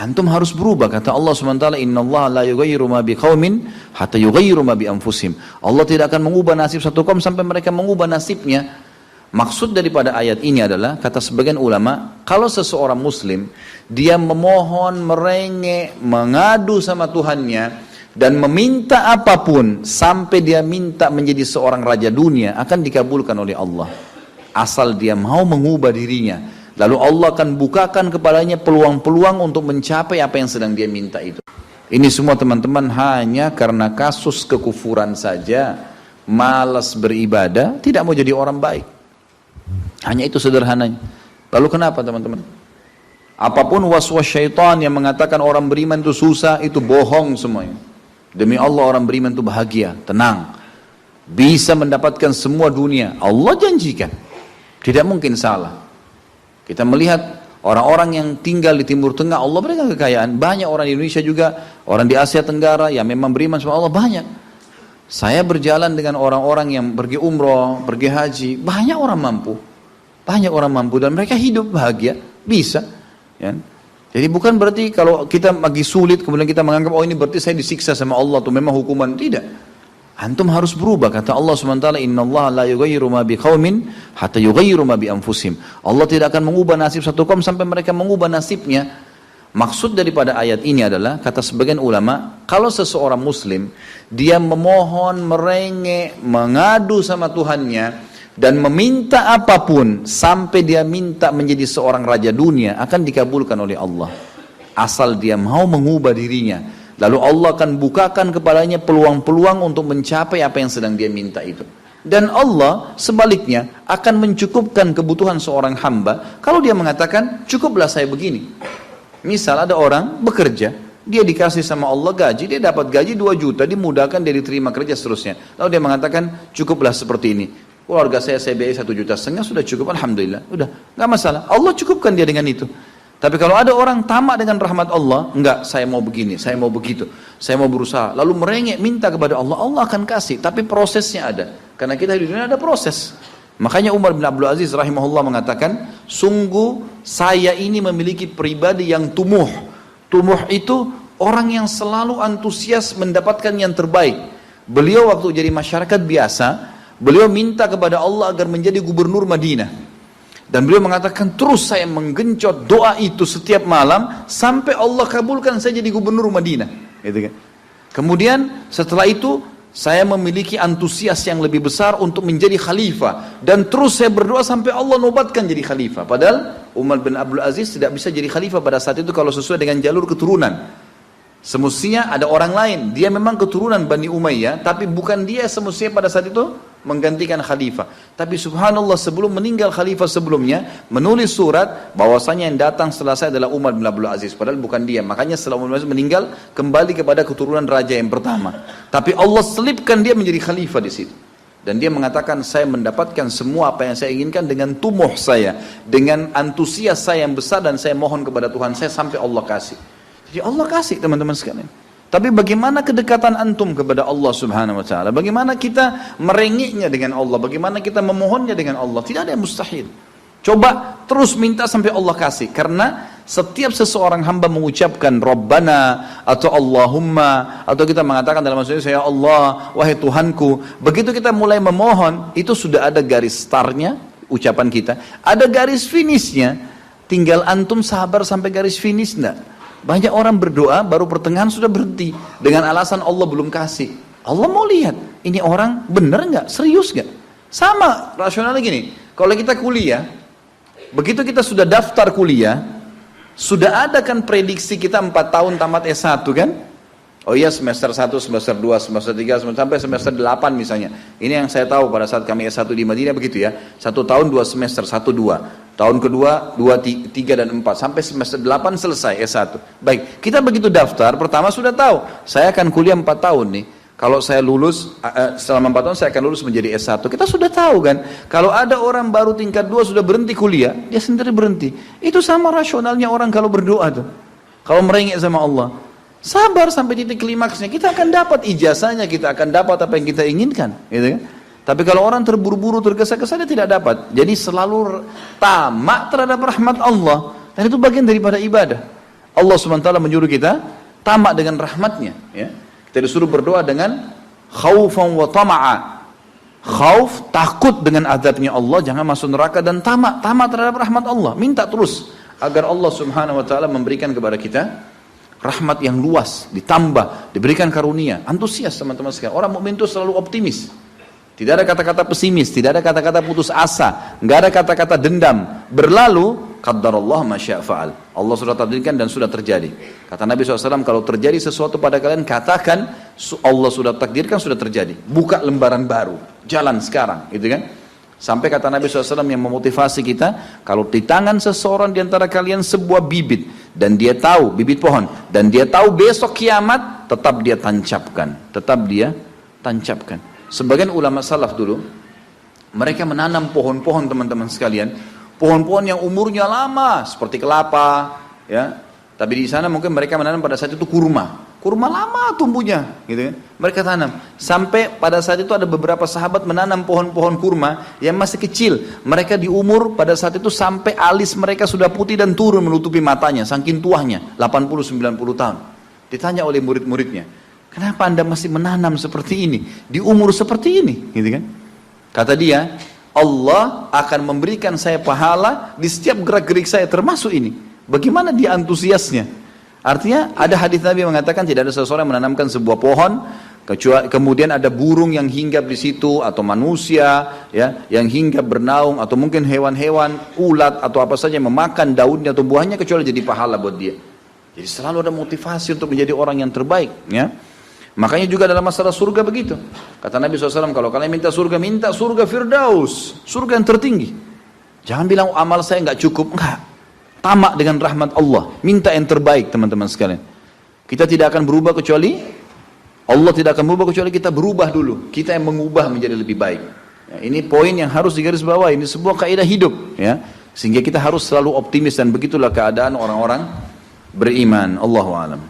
Antum harus berubah, kata Allah SWT, innallaha la yughayyiru ma biqaumin hatta yughayyiru ma bi anfusihim. Allah tidak akan mengubah nasib satu kaum sampai mereka mengubah nasibnya. Maksud daripada ayat ini adalah, kata sebagian ulama, kalau seseorang muslim dia memohon, merengek, mengadu sama Tuhannya dan meminta apapun sampai dia minta menjadi seorang raja dunia, akan dikabulkan oleh Allah asal dia mau mengubah dirinya. Lalu Allah akan bukakan kepadanya peluang-peluang untuk mencapai apa yang sedang dia minta itu. Ini semua teman-teman hanya karena kasus kekufuran saja, malas beribadah, tidak mau jadi orang baik. Hanya itu sederhananya. Lalu kenapa teman-teman? Apapun waswas syaitan yang mengatakan orang beriman itu susah, itu bohong semuanya. Demi Allah orang beriman itu bahagia, tenang, bisa mendapatkan semua dunia. Allah janjikan, tidak mungkin salah. Kita melihat orang-orang yang tinggal di Timur Tengah, Allah berikan kekayaan. Banyak orang di Indonesia juga, orang di Asia Tenggara yang memang beriman sama Allah banyak. Saya berjalan dengan orang-orang yang pergi umroh, pergi haji, banyak orang mampu. Banyak orang mampu dan mereka hidup bahagia, bisa. Ya. Jadi bukan berarti kalau kita lagi sulit, kemudian kita menganggap, oh ini berarti saya disiksa sama Allah, itu memang hukuman. Tidak. Antum harus berubah, kata Allah SWT, innallaha la yughayyiru ma biqaumin hatta yughayyiru ma bi anfusihim. Allah tidak akan mengubah nasib satu kaum sampai mereka mengubah nasibnya. Maksud daripada ayat ini adalah, kata sebagian ulama, kalau seseorang muslim dia memohon, merengek, mengadu sama Tuhannya dan meminta apapun sampai dia minta menjadi seorang raja dunia, akan dikabulkan oleh Allah asal dia mau mengubah dirinya. Lalu Allah akan bukakan kepadanya peluang-peluang untuk mencapai apa yang sedang dia minta itu. Dan Allah sebaliknya akan mencukupkan kebutuhan seorang hamba kalau dia mengatakan, cukuplah saya begini. Misal ada orang bekerja, dia dikasih sama Allah gaji, dia dapat gaji 2 juta, dimudahkan, dia diterima kerja seterusnya. Lalu dia mengatakan, cukuplah seperti ini. Keluarga saya biayai 1,5 juta, sudah cukup, alhamdulillah. Udah, gak masalah. Allah cukupkan dia dengan itu. Tapi kalau ada orang tamak dengan rahmat Allah, enggak, saya mau begini, saya mau begitu, saya mau berusaha, lalu merengek minta kepada Allah, Allah akan kasih, tapi prosesnya ada. Karena kita di dunia ada proses. Makanya Umar bin Abdul Aziz rahimahullah mengatakan, sungguh saya ini memiliki pribadi yang tumuh. Tumuh itu orang yang selalu antusias mendapatkan yang terbaik. Beliau waktu jadi masyarakat biasa, beliau minta kepada Allah agar menjadi gubernur Madinah. Dan beliau mengatakan, terus saya menggencot doa itu setiap malam sampai Allah kabulkan saya jadi gubernur Madinah. Gitu kan? Kemudian setelah itu saya memiliki antusias yang lebih besar untuk menjadi khalifah, dan terus saya berdoa sampai Allah nobatkan jadi khalifah. Padahal Umar bin Abdul Aziz tidak bisa jadi khalifah pada saat itu kalau sesuai dengan jalur keturunan. Semestinya ada orang lain, dia memang keturunan Bani Umayyah, tapi bukan dia semestinya pada saat itu menggantikan khalifah. Tapi subhanallah, sebelum meninggal khalifah sebelumnya menulis surat bahwasanya yang datang setelah saya adalah Umar bin Abdul Aziz, padahal bukan dia. Makanya setelah Umar bin Abdul Aziz meninggal, kembali kepada keturunan raja yang pertama. Tapi Allah selipkan dia menjadi khalifah di situ. Dan dia mengatakan, saya mendapatkan semua apa yang saya inginkan dengan tumuh saya, dengan antusias saya yang besar, dan saya mohon kepada Tuhan saya sampai Allah kasih. Jadi Allah kasih teman-teman sekalian. Tapi bagaimana kedekatan antum kepada Allah subhanahu wa ta'ala? Bagaimana kita merengeknya dengan Allah? Bagaimana kita memohonnya dengan Allah? Tidak ada yang mustahil. Coba terus minta sampai Allah kasih. Karena setiap seseorang hamba mengucapkan Rabbana atau Allahumma, atau kita mengatakan dalam maksudnya, ya Allah, wahai Tuhanku. Begitu kita mulai memohon, itu sudah ada garis startnya ucapan kita. Ada garis finishnya. Tinggal antum sabar sampai garis finish enggak? Banyak orang berdoa baru pertengahan sudah berhenti dengan alasan Allah belum kasih. Allah mau lihat ini orang benar nggak, serius nggak. Sama rasionalnya gini, kalau kita kuliah, begitu kita sudah daftar kuliah, sudah ada kan prediksi kita 4 tahun tamat S1 kan? Oh iya, semester 1, semester 2, semester 3, sampai semester 8 misalnya. Ini yang saya tahu pada saat kami S1 di Madinah begitu ya. 1 tahun 2 semester, 1, 2. Tahun kedua, 2, 3, dan 4. Sampai semester 8 selesai S1. Baik, kita begitu daftar, pertama sudah tahu. Saya akan kuliah 4 tahun nih. Kalau saya lulus, selama 4 tahun saya akan lulus menjadi S1. Kita sudah tahu kan. Kalau ada orang baru tingkat 2 sudah berhenti kuliah, dia sendiri berhenti. Itu sama rasionalnya orang kalau berdoa tuh. Kalau merengek sama Allah. Sabar sampai titik klimaksnya. Kita akan dapat ijazahnya, kita akan dapat apa yang kita inginkan. Gitu kan. Tapi kalau orang terburu-buru, tergesa-gesa, dia tidak dapat. Jadi selalu tamak terhadap rahmat Allah. Dan itu bagian daripada ibadah. Allah SWT menyuruh kita tamak dengan rahmatnya. Ya. Kita disuruh berdoa dengan khaufan wa tama'a. Khauf, takut dengan azabnya Allah, jangan masuk neraka, dan tamak terhadap rahmat Allah. Minta terus agar Allah Subhanahu wa taala memberikan kepada kita rahmat yang luas, ditambah, diberikan karunia. Antusias teman-teman sekalian. Orang mukmin itu selalu optimis. Tidak ada kata-kata pesimis, tidak ada kata-kata putus asa, enggak ada kata-kata dendam. Berlalu, qaddarallah ma syaa fa'al. Allah sudah takdirkan dan sudah terjadi. Kata Nabi SAW, kalau terjadi sesuatu pada kalian, katakan Allah sudah takdirkan, sudah terjadi. Buka lembaran baru, jalan sekarang, gitu kan? Sampai kata Nabi SAW yang memotivasi kita, kalau di tangan seseorang di antara kalian sebuah bibit, dan dia tahu, bibit pohon, dan dia tahu besok kiamat, tetap dia tancapkan. Sebagian ulama salaf dulu, mereka menanam pohon-pohon teman-teman sekalian, pohon-pohon yang umurnya lama, seperti kelapa, ya. Tapi di sana mungkin mereka menanam pada saat itu kurma lama tumbuhnya, gitu kan. Mereka tanam, sampai pada saat itu ada beberapa sahabat menanam pohon-pohon kurma yang masih kecil. Mereka di umur pada saat itu sampai alis mereka sudah putih dan turun menutupi matanya, saking tuanya, 80-90 tahun. Ditanya oleh murid-muridnya, kenapa anda masih menanam seperti ini, di umur seperti ini, gitu kan? Kata dia, Allah akan memberikan saya pahala di setiap gerak-gerik saya, termasuk ini. Bagaimana dia antusiasnya? Artinya ada hadis Nabi mengatakan tidak ada seseorang yang menanamkan sebuah pohon, kemudian ada burung yang hinggap di situ, atau manusia ya yang hinggap bernaung, atau mungkin hewan-hewan, ulat atau apa saja yang memakan daunnya atau buahnya, kecuali jadi pahala buat dia. Jadi selalu ada motivasi untuk menjadi orang yang terbaik, ya. Makanya juga dalam masalah surga begitu. Kata Nabi SAW, kalau kalian minta surga Firdaus, surga yang tertinggi. Jangan bilang amal saya nggak cukup, enggak. Tamak dengan rahmat Allah, minta yang terbaik teman-teman sekalian. Kita tidak akan berubah kecuali Allah tidak akan berubah kecuali kita berubah dulu. Kita yang mengubah menjadi lebih baik. Ya, ini poin yang harus digarisbawahi. Ini sebuah kaidah hidup, ya. Sehingga kita harus selalu optimis, dan begitulah keadaan orang-orang beriman. Allahu a'lam.